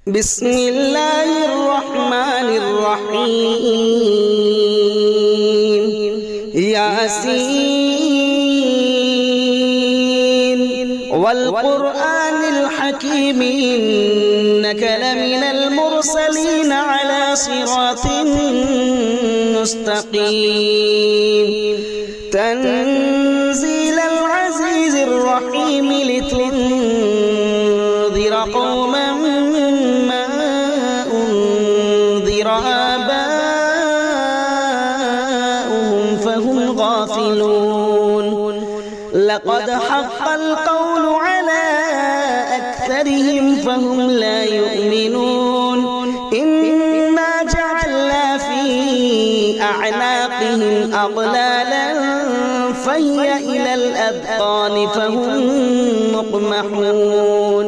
بسم الله الرحمن الرحيم ياسين والقرآن الحكيم إنك لمن المرسلين على صراط مستقيم تنزيل العزيز الرحيم لتنذر قوما ما أنذر آباؤهم فهم غافلون لقد حق القول على أكثرهم فهم لا يؤمنون إنا جعلنا في أعناقهم أغلالا فهي إلى الأذقان فهم مقمحون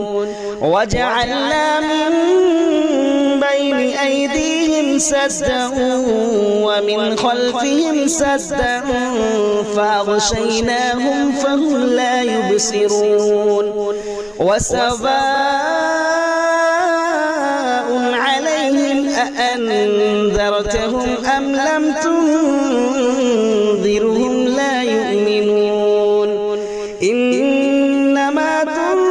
وجعلنا من بين أيديهم سدا ومن خلفهم سدا فأغشيناهم فهم لا يبصرون وسواء عليهم أأنذرتهم أم لم تنذرهم لا يؤمنون إنما تنذر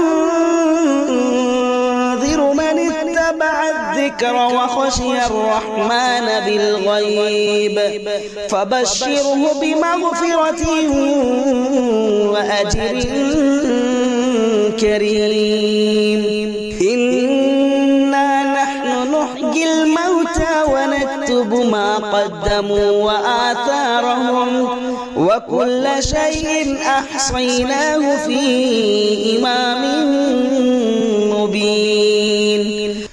من اتبع الذكر وخشي الرحمن بالغيب فبشره بمغفرة وأجر كريم إنا نحن نحيي الموتى ونكتب ما قدموا وآثارهم وكل شيء أحصيناه في إمام مبين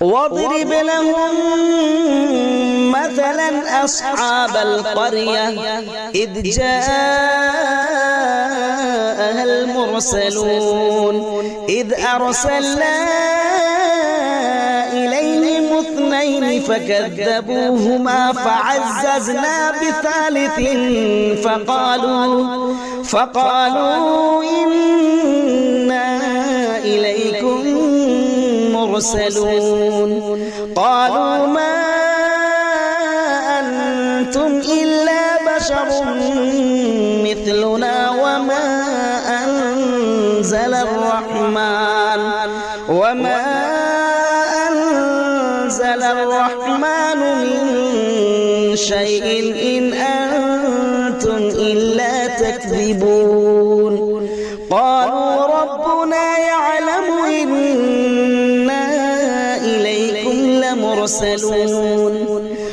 واضرب لهم مثلا أصحاب القرية إذ جاءها المرسلون إذ أرسلنا إليهم اثنين فكذبوهما فعززنا بثالث فقالوا إنا إليكم مرسلون قالوا ما أنتم إلا بشر مثلنا وما أنزل الرحمن من شيء إن أنتم إلا تكذبون قالوا ربنا يعلم إنا إليكم لمرسلون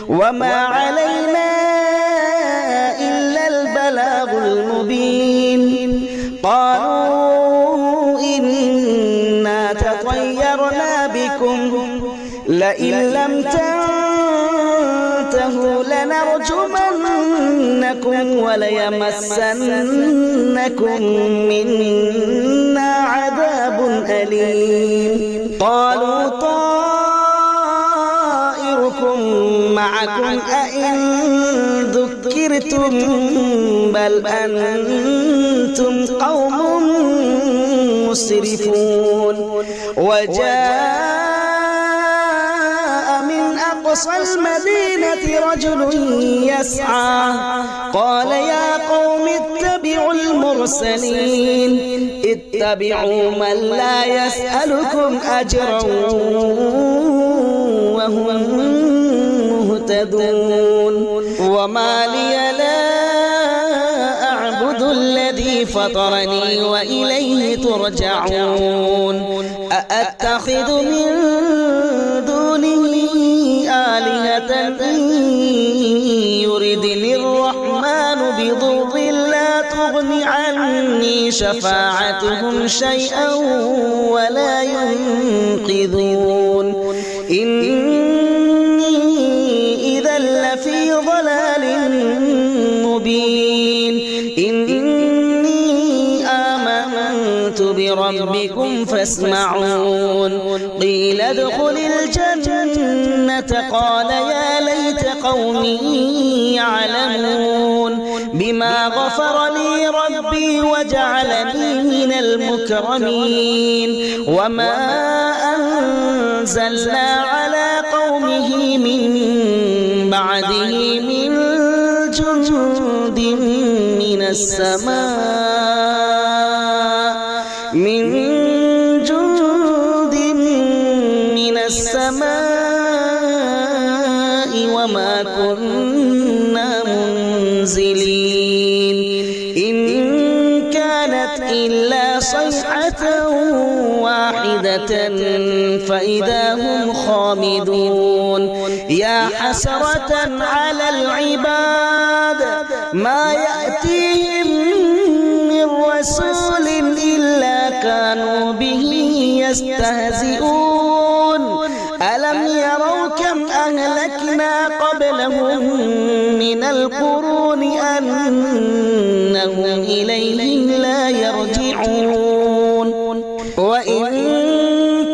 وما علينا إلا البلاغ المبين قالوا إنا تطيرنا بكم لئن لم تنتهوا لنرجمنكم وليمسنكم منا عذاب أليم قالوا طائركم معكم أئن ذكرتم بل أنتم قوم مسرفون وجاء من أقصى المدينة رجل يسعى قال يا قوم اتبعوا المرسلين اتبعوا من لا يسألكم أجرا وهم مهتدون وما لي لا أعبد الذي فطرني وإليه ترجعون أأتخذ من دونه آلهة إن يردني الرحمن بضر لا تغن عني شفاعتهم شيئا ولا ينقذون إني إذا لفي ضلال مبين إني آمنت بربكم فاسمعون قيل ادخل الجنة قال يا ليت قومي يعلمون بما غفر لي ربي وجعلني من المكرمين وما أنزلنا على قومه من بعده من جند من السماء وما كنا منزلين إن كانت إلا صيحة واحدة فإذا هم خامدون يا حسرة على العباد ما يأتيهم من رسول إلا كانوا به يستهزئون ألم يروا كم أهلكنا قبلهم من القرون أنهم إليهم لا يرجعون وإن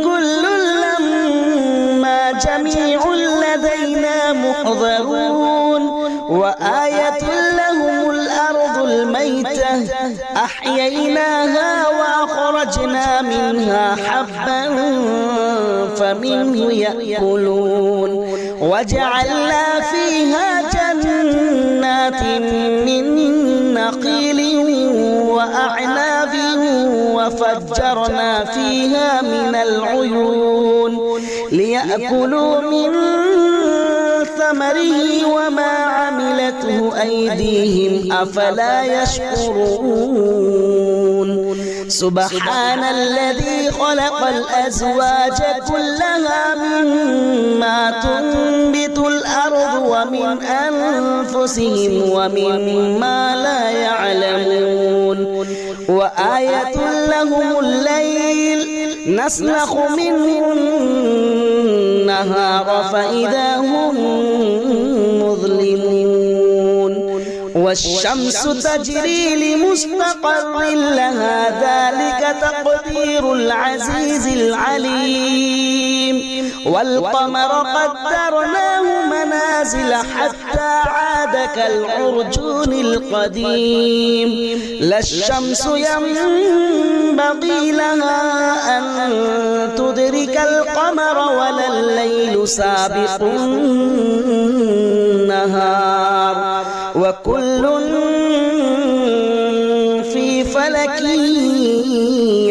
كل لما جميع لدينا محضرون وآية لهم الأرض الميتة أحييناها وأخرجنا منها حبا فمنه يأكلون وجعلنا فيها جنات من نخيل وأعناب وفجرنا فيها من العيون ليأكلوا من ثمره وما عملته أيديهم أفلا يشكرون سبحان الذي خلق الأزواج كلها مما تنبت الأرض ومن أنفسهم ومما لا يعلمون وآية لهم الليل نسلخ منه النهار فإذا هم مظلمون والشمس تجري لمستقر لها ذلك تقدير العزيز العليم والقمر قدرناه منازل حتى عاد كالعرجون القديم لا الشمس ينبغي لها أن تدرك القمر ولا الليل سابق النهار وكل في فلك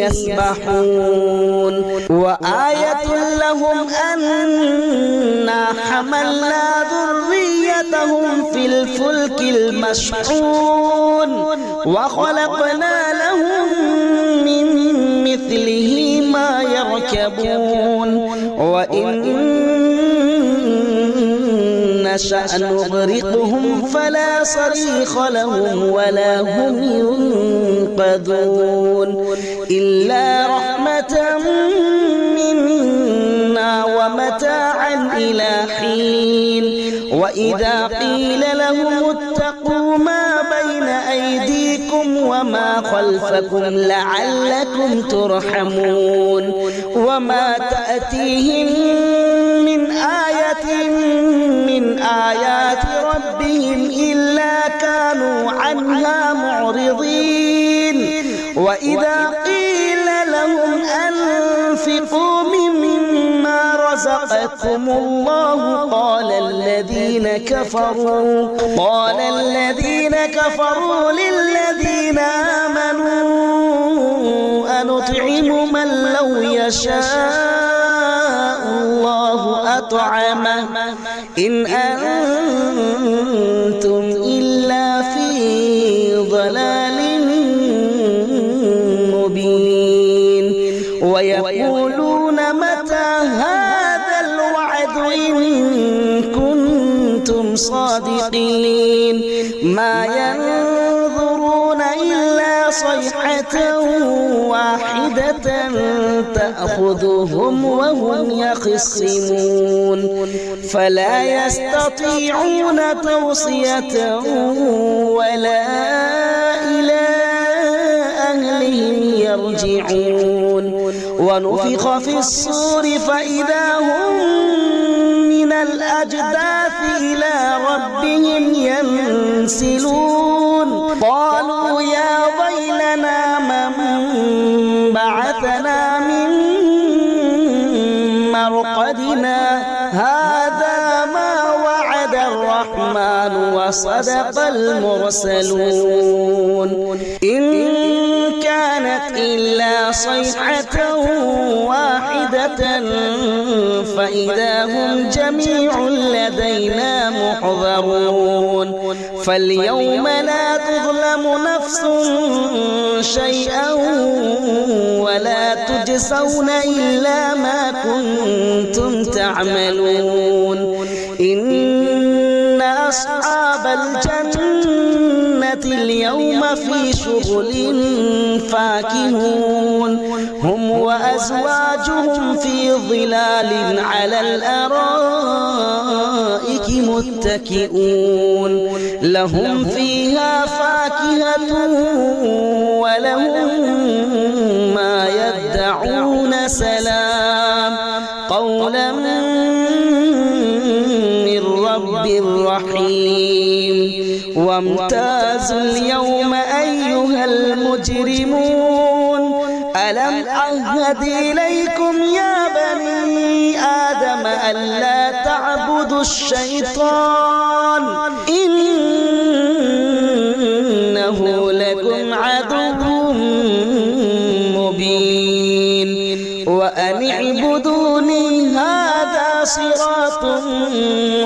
يسبحون وآية لهم أنا حملنا ذريتهم في الفلك المشحون وخلقنا لهم من مثله ما يركبون وإن نشأ نغرقهم فلا صريخ لهم ولا هم ينقذون إلا رحمة منا ومتاعا إلى حين وإذا قيل لهم اتقوا ما بين أيديكم وما خلفكم لعلكم ترحمون وما تأتيهم من آية من آيات ربهم إلا كانوا عنها معرضين وإذا قيل لهم أنفقوا مما رزقكم الله قال الذين كفروا للذين آمنوا أنطعم من لو يشاء الله أطعمه إن أنتم إلا في ضلال مبين ويقولون متى هذا الوعد إن كنتم صادقين ما ينظرون إلا صيحة واحدة تأخذهم وهم يخصمون فلا يستطيعون توصية ولا إلى أهلهم يرجعون ونفخ في الصور فإذا هم من الأجداث إلى ربهم ينسلون قالوا يا ويلنا من بعثنا من مرقدنا هذا ما وعد الرحمن وصدق المرسلون إن كانت إلا صيحة واحدة فإذا هم جميع لدينا محضرون فاليوم لا تظلم نفس شيئا ولا تجزون إلا ما كنتم تعملون إن أصحاب الجنة اليوم في شغل فاكهون هم وأزواجهم في ظلال على الأرائك متكئون لهم فيها فاكهة ولهم ما يدعون سلام قولا من رب رحيم وامتازوا اليوم أيها المجرمون ألم أعهد إليكم يا بني آدم ألا تعبدوا الشيطان إنه لكم عدو مبين وأن اعبدوني هذا صراط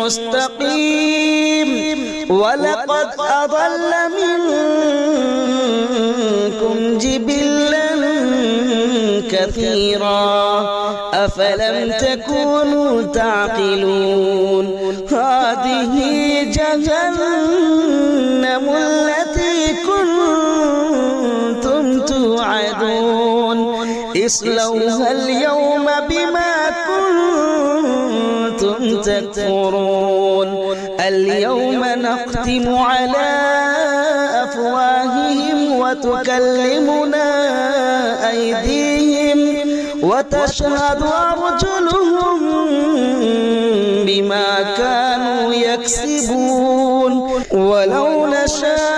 مستقيم ولقد أضل منكم جبلا كثيرا أفلم تكونوا تعقلون هذه جهنم التي كنتم توعدون اصلوها اليوم بما كنتم تكفرون اليوم نختم على أفواههم وتكلمنا أيديهم وتشهد أرجلهم بما كانوا يكسبون ولو نشاء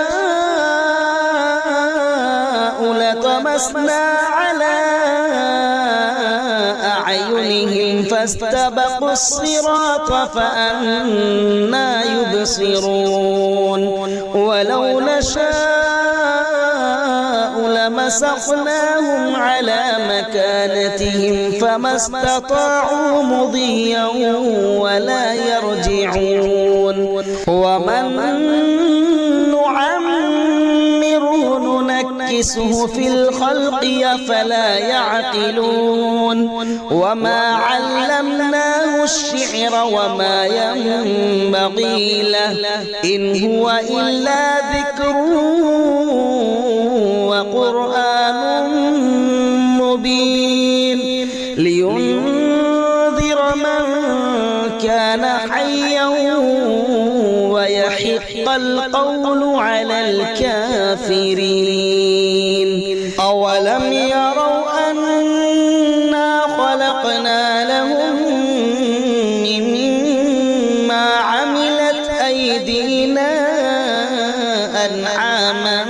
لطمسنا على أعينهم فاستبقوا الصراط فأنى يبصرون ولو نشاء لمسخناهم على مكانتهم فما استطاعوا مضيا ولا يرجعون ومن نعمره ننكسه في الخلق أفلا يعقلون وما علمناه الشعر وما ينبغي له إن هو إلا ذكر وقرآن مبين لينذر من كان حيا ويحق القول على الكافرين أولم يروا أنا خلقنا لهم مما عملت أيدينا أنعاما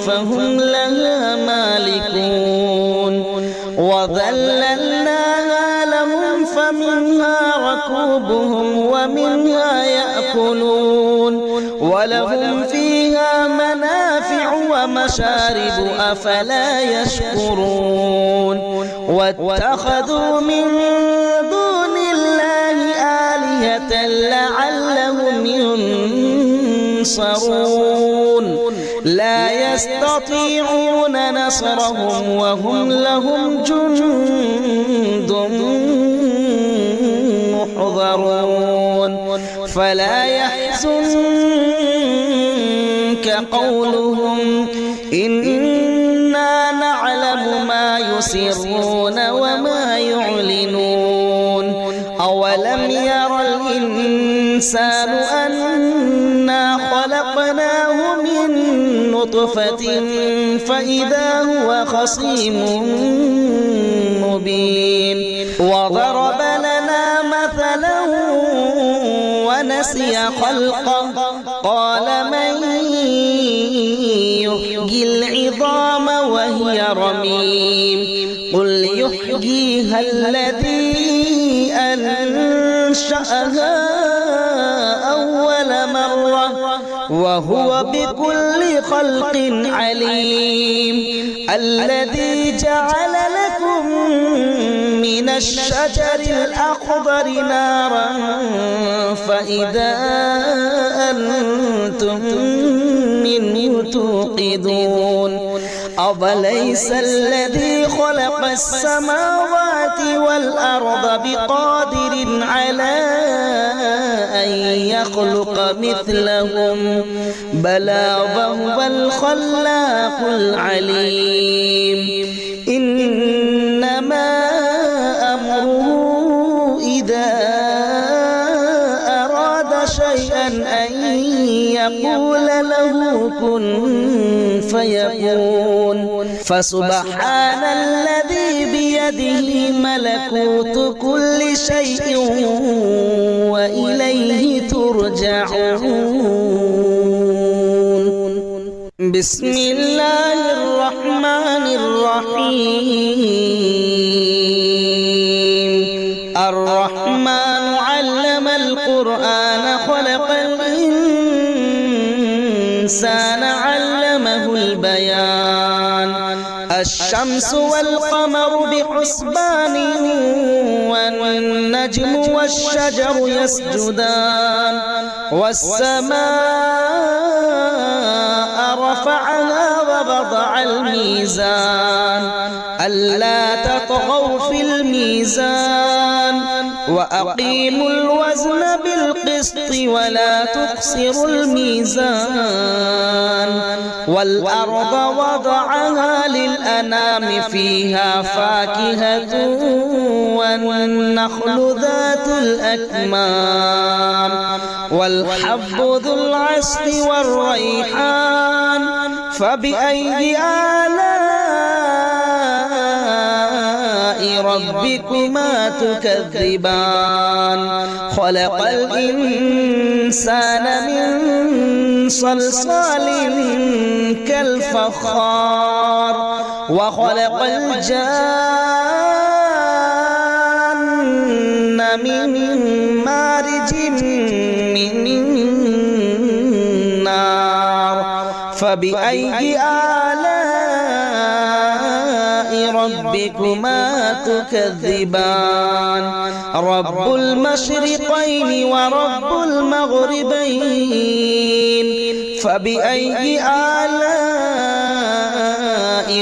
فهم لها مالكون وذللناها لهم فمنها ركوبهم ومنها يأكلون ولهم فيها منافع ومشارب أفلا يشكرون واتخذوا من دون الله آلهة لعلهم ينصرون لا يستطيعون نصرهم وهم لهم جند محضرون فلا يحزنك قولهم إنا نعلم ما يسرون وما يعلنون أولم ير الإنسان أنا خلقناه من نطفة فإذا هو خصيم مبين وضرب لنا مثلا ونسي خلقه قال من يحيي العظام وهي رميم قل يحييها الذي أنشأها أول مرة وهو بكل خلق عليم الذي جعل لكم من الشجر الأخضر نارا فإذا أنتم منه توقدون أوليس الذي خلق السماوات والأرض بقادر على أن يخلق مثلهم بلى وهو الخلاق العليم إنما أمره إذا أراد شيئا أن يقول له كن فيكون فسبحان الذي بيده ملكوت كل شيء وإليه ترجعون بسم الله الرحمن الرحيم الرحمن علم القرآن خلق الإنسان علمه البيان الشمس والقمر بحسبان والنجم والشجر يسجدان والسماء رفعها ووضع الميزان ألا تطغوا في الميزان وأقيموا الوزن بالقسط ولا تخسروا الميزان والأرض وضعها للأنام فيها فاكهة والنخل ذات الأكمام والحب ذو العصف والريحان فبأي آلاء ربكما تكذبان خلق الإنسان من صلصال كالفخار وخلق الجان من مارج من نار فبأي آلاء ربكما تكذبان رب المشرقين ورب المغربين فبأي آلاء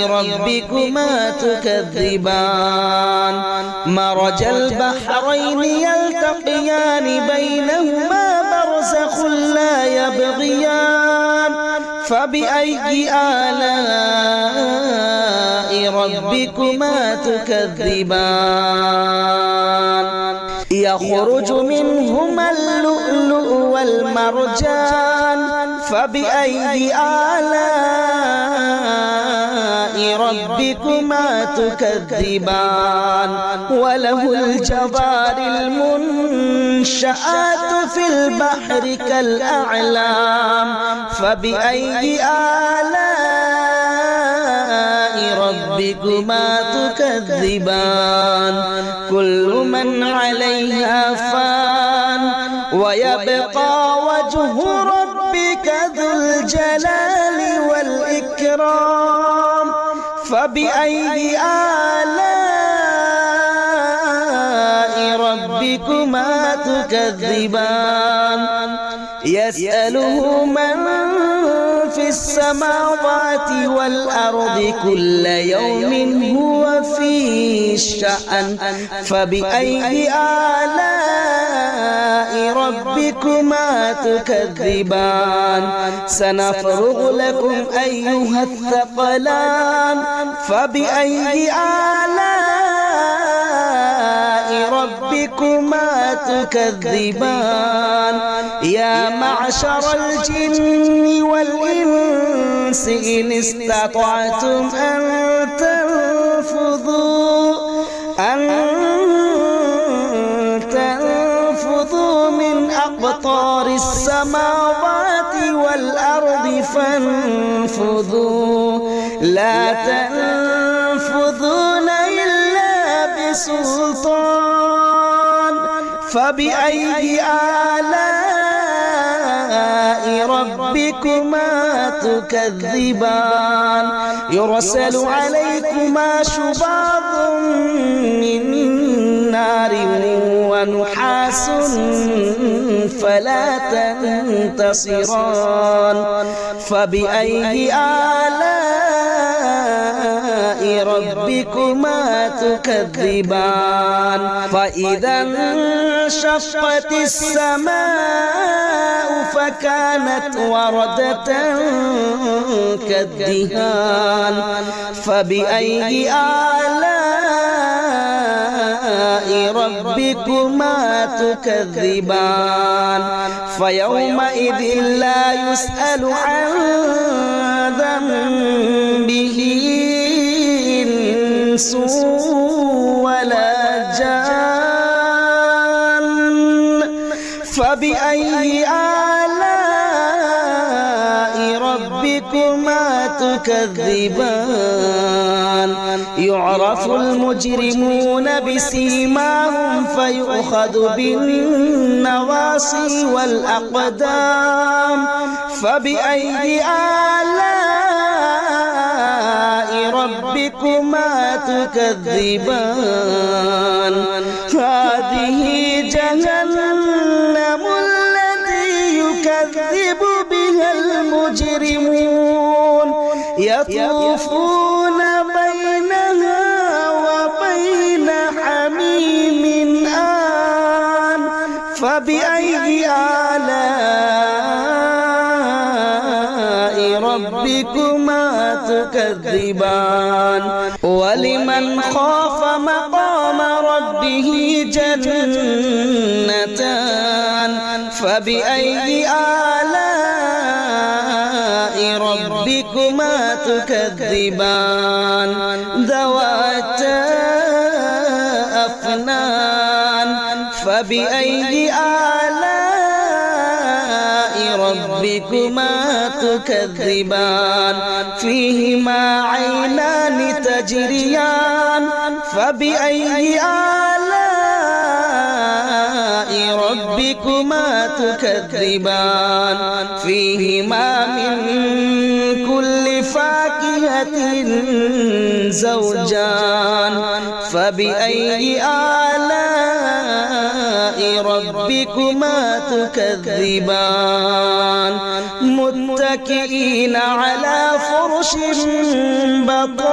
ربكما تكذبان مرج البحرين يلتقيان بينهما برزخ لا يبغيان فبأي آلاء ربكما تكذبان يخرج منهما اللؤلؤ والمرجان فبأي آلاء ربكما تكذبان وله الجوار المنشآت في البحر كالأعلام فبأي آلاء ربكما تكذبان كل من عليها فان ويبقى وجه ربك ذو الجلال والإكرام فبأي آلاء ربكما تكذبان يسأله من في السماوات والأرض كل يوم هو في شأن فبأي آلاء ربكما تكذبان سنفرغ لكم أيها الثقلان فبأي آلاء ربكما تكذبان يا معشر الجن والإنس الإنس إن استطعتم أن تنفذوا من أقطار السماوات والأرض فانفذوا لا تنفذون إلا بسلطان فبأي آلاء ربكما تكذبان يرسل عليكما شواظ من نار ونحاس فلا تنتصران فبأي آلاء ربكما تكذبان فإذا انشقت السماء فكانت وردة كالدهان فبأي آلاء ربكما تكذبان فيومئذ لا يسأل عن ذنبه إنس ولا جان فبأي آلاء ربكما تكذبان يعرف المجرمون بسيماهم فيؤخذ بالنواصي والأقدام فبأي آلاء ربكما تكذبان هذه جهنم التي يكذب بها المجرمون يطوفون بينها وبين حميم آن فبأي آلاء ربكما تكذبان ولمن خاف مقام ربه جنتان فبأي آلاء ربكما تكذبان ذواتا أفنان فبأي آلاء ربكما تكذبان فيهما عينان تجريان فبأي آلاء ربكما تكذبان فيهما من كل فاكهة زوجان فبأي آلاء ربكما تكذبان متكئين على فرش بطائنها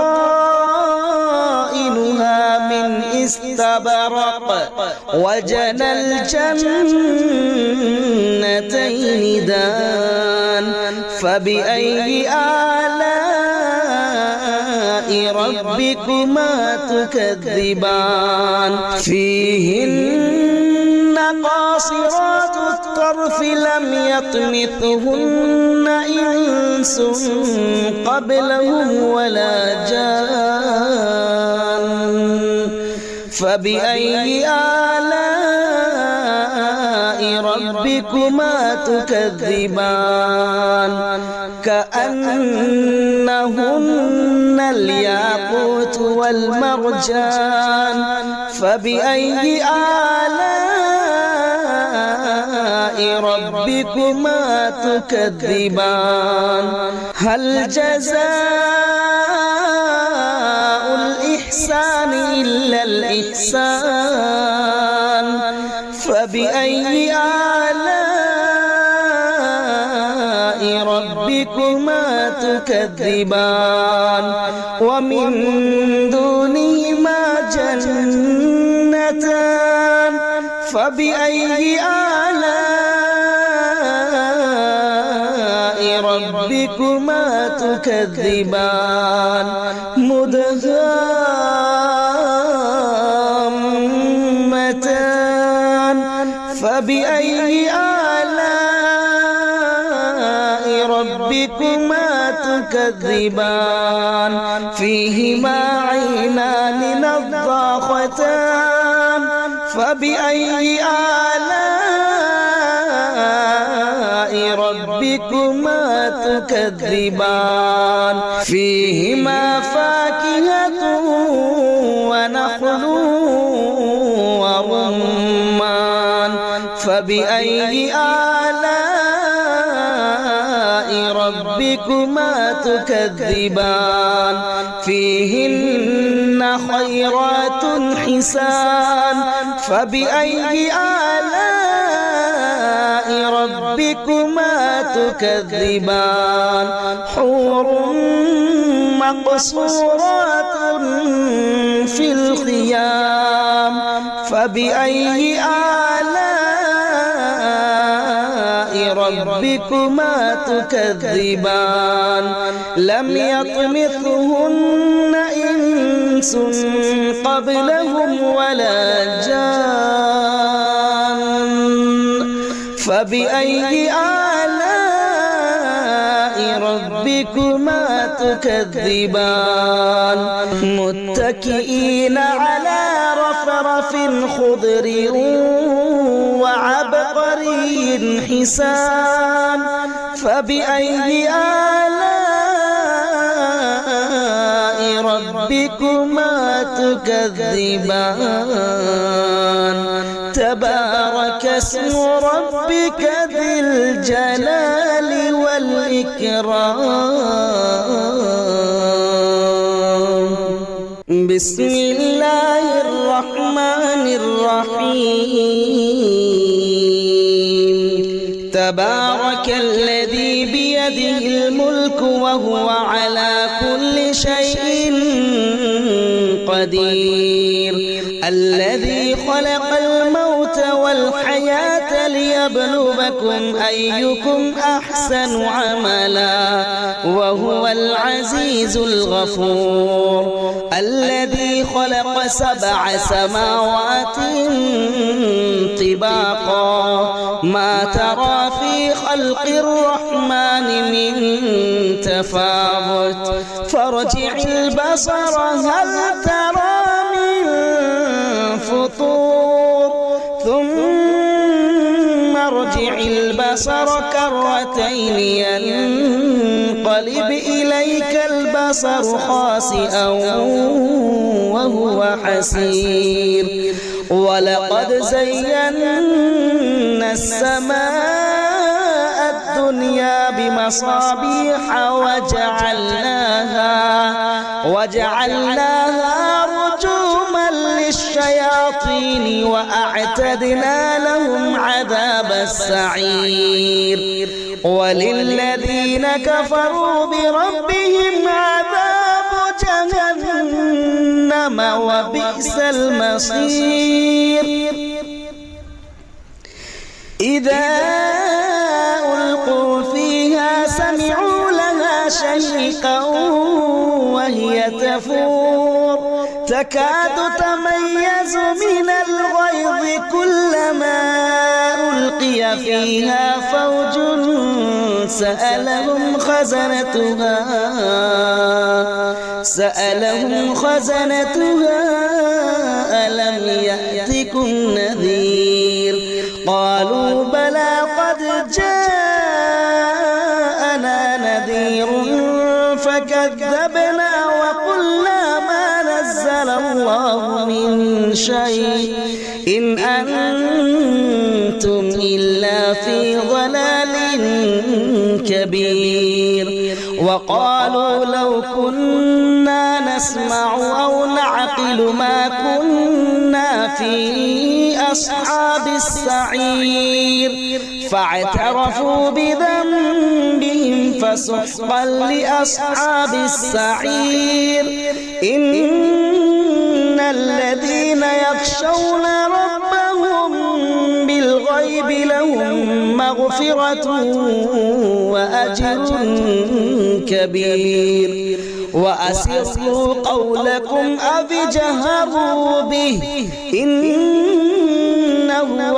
من استبرق وجنى الجنتين دان فبأي آلاء ربكما تكذبان فيهن قاصرات الطرف لم يطمثهن إنس قبلهم ولا جان فبأي آلاء ربكما تكذبان كأنهن الياقوت والمرجان فبأي آلاء ربكما تكذبان هل جزاء الإحسان إلا الإحسان فبأي آلاء ربكما تكذبان ومن دونهما جنتان فبأي آلاء ربكما تكذبان مدهامتان فبأي آلاء ربكما تكذبان تكذبان فيهما عينان نضاختان فبأي آلاء ربكما تكذبان فيهما فاكهة ونخل ورمان فبأي آلاء ربكما تكذبان فيهن خيرات حسان فبأي آلاء ربكما تكذبان حور مقصورات في الخيام فبأي آلاء ربكما تكذبان لم يطمثهن إنس قبلهم ولا جان فبأي آلاء ربكما تكذبان متكئين على رفرف خضر وعبقري حسان فبأي آلاء ربكما تكذبان تبارك اسم ربك ذي الجلال والإكرام بسم الله الرحمن الرحيم تبارك الذي بيده الملك وهو على كل شيء قدير الذي خلق الموت والحياة ليبلوكم أيكم أحسن عملا وهو العزيز الغفور الذي خلق 7 سماوات طباقا ما ترى في خلق الرحمن من تفاوت فارجع البصر هل ترى من فطور ثم ارجع البصر كرتين ينقلب إليك البصر خاسئا وهو حسير ولقد زينا السماء الدنيا بمصابيح وجعلناها رجوما للشياطين وأعتدنا لهم عذاب السعير وللذين كفروا بربهم عذاب جهنم وبئس المصير إذا ألقوا فيها سمعوا لها شهيقا وهي تفور تكاد تميز من الغيظ كلما ألقي فيها فوج سألهم خزنتها ألم يأتكم نذير قالوا بلى قد جاءنا نذير فكذبنا وقلنا ما نزل الله من شيء إن أنتم إلا في ضلال كبير وقالوا لو كنا نسمع أو نعقل ما كنا في أصحاب السعير فاعترفوا بذنبهم فسحقا لأصحاب السعير إن الذين يخشون ربهم بالغيب لهم مغفرة وأجر كبير وأسروا قولكم أو اجهروا به إنه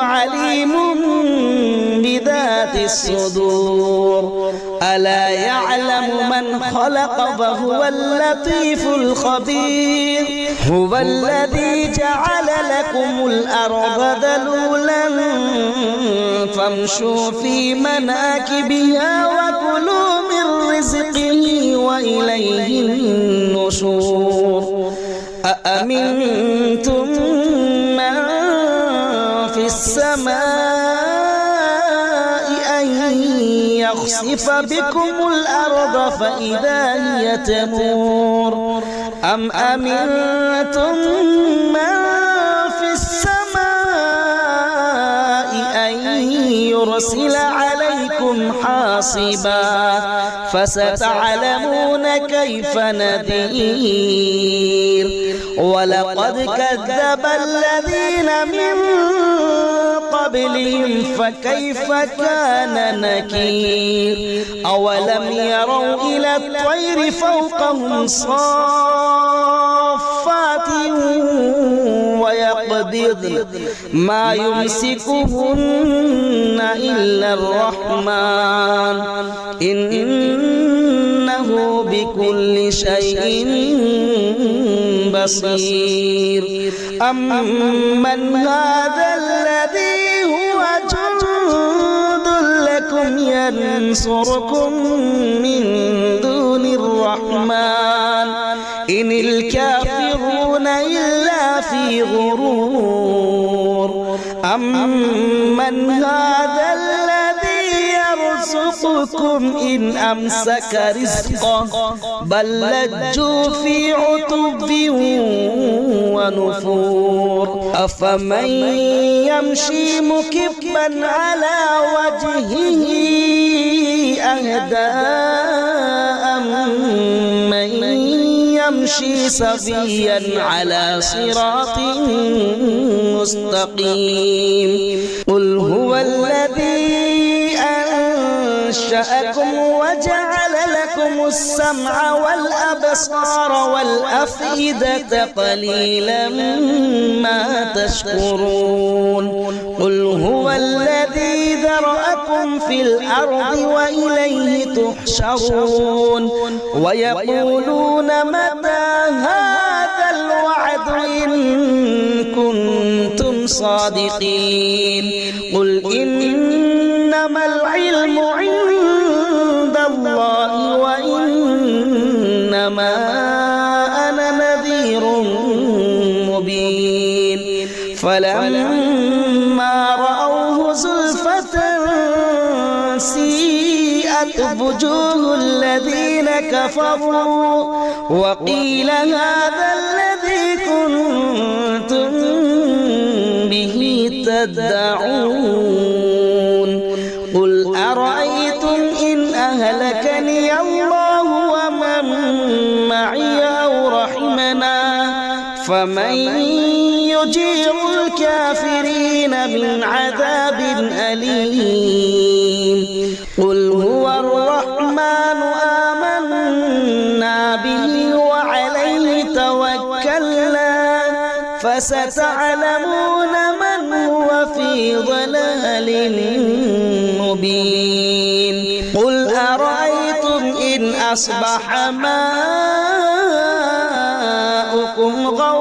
عليم بذات الصدور ألا يعلم من خلق فهو اللطيف الخبير هو الذي جعل لكم الأرض ذلولا فامشوا في مناكبها وكلوا من رزقه وإليه النشور أأمنتم من في السماء أن يخسف بكم الأرض فإذا هي تمور أم أمنتم من في السماء أن يرسل عليكم حاصبا فستعلمون كيف نذير ولقد كذب الذين من قبلهم فكيف كان نكير أولم يروا إلى الطير فوقهم صافات ويقبضن ما يمسكهن إلا الرحمن إنه بكل شيء بصير أمن هذا الذي هو جند لكم ينصركم من دون الرحمن إن الكافرون إلا في غرور أمن هذا الذي يرزقكم إن أمسك رزقه بل لجوا في عتب ونفور أفمن يمشي مكبا على وجهه أهدى أمن يمشي سويا على صراط مستقيم قل هو الذي أنشأكم وجعل لكم السمع والأبصار والأفئدة قليلا ما تشكرون قل هو الذي ذرأكم في الأرض وإليه تحشرون ويقولون متى هذا الوعد إن كنتم صادقين قل إنما العلم عند الله وإنما أنا نذير مبين فلما رأوه زلفة سيئت وجوه الذين كفروا وقيل هذا الذي كنتم به تدعون قل أرأيتم إن أهلكني الله ومن معي أو رحمنا فمن يجير الكافرين من عذاب أليم قل هو الرحمن آمنا به وعليه توكلنا فستعلمون من هو في ضلال مبين قل أرأيتم إن أصبح ماؤكم غورا